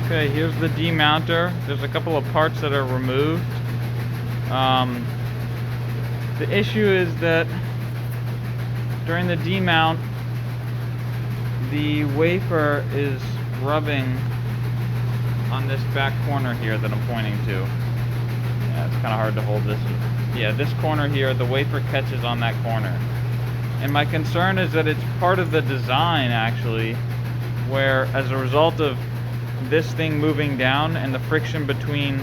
Okay, here's the demounter. There's a couple of parts that are removed. The issue is that during the demount, the wafer is rubbing on this back corner here that I'm pointing to. Yeah, it's kind of hard to hold this. Yeah, this corner here, the wafer catches on that corner. And my concern is that it's part of the design, actually, where as a result of this thing moving down and the friction between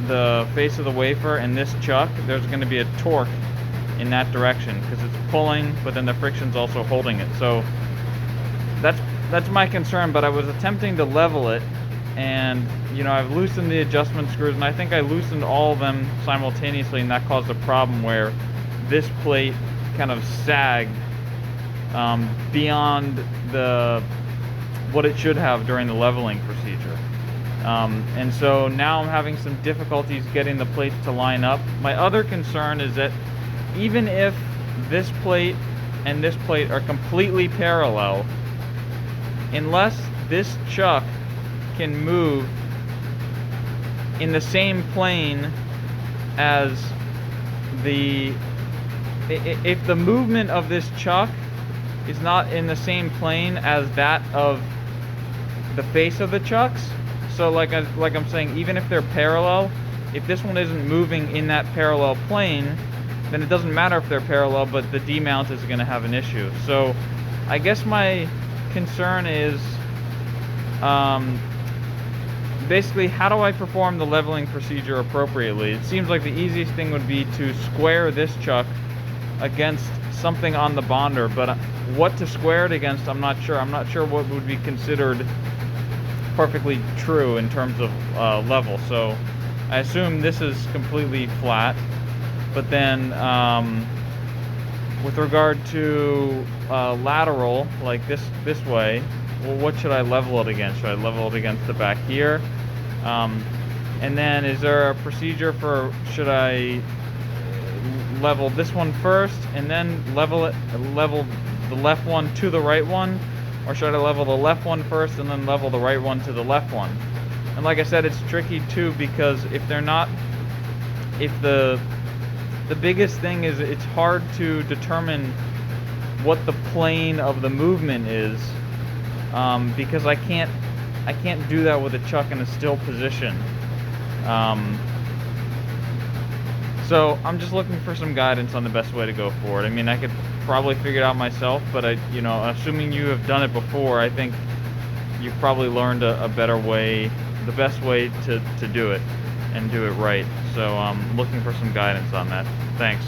the face of the wafer and this chuck, there's going to be a torque in that direction because it's pulling, but then the friction's also holding it. So that's my concern. But I was attempting to level it, and you know, I've loosened the adjustment screws, and I think I loosened all of them simultaneously, and that caused a problem where this plate kind of sagged beyond what it should have during the leveling procedure. And so now I'm having some difficulties getting the plates to line up. My other concern is that even if this plate and this plate are completely parallel, unless this chuck can move in the same plane as if the movement of this chuck is not in the same plane as that of the face of the chucks, so like I'm saying, even if they're parallel, if this one isn't moving in that parallel plane, then it doesn't matter if they're parallel, but the demount is going to have an issue. So I guess my concern is basically, how do I perform the leveling procedure appropriately? It seems like the easiest thing would be to square this chuck against something on the bonder, but what to square it against, I'm not sure. I'm not sure what would be considered perfectly true in terms of level. So I assume this is completely flat, but then with regard to lateral, like this way, well, what should I level it against? Should I level it against the back here? And then is there a procedure for, should I level this one first and then level the left one to the right one, or should I level the left one first and then level the right one to the left one? And like I said, it's tricky too, because if the biggest thing is it's hard to determine what the plane of the movement is, because I can't do that with a chuck in a still position. So I'm just looking for some guidance on the best way to go forward. I mean, I could probably figure it out myself, but assuming you have done it before, I think you've probably learned a better way, the best way to do it and do it right. So I'm looking for some guidance on that. Thanks.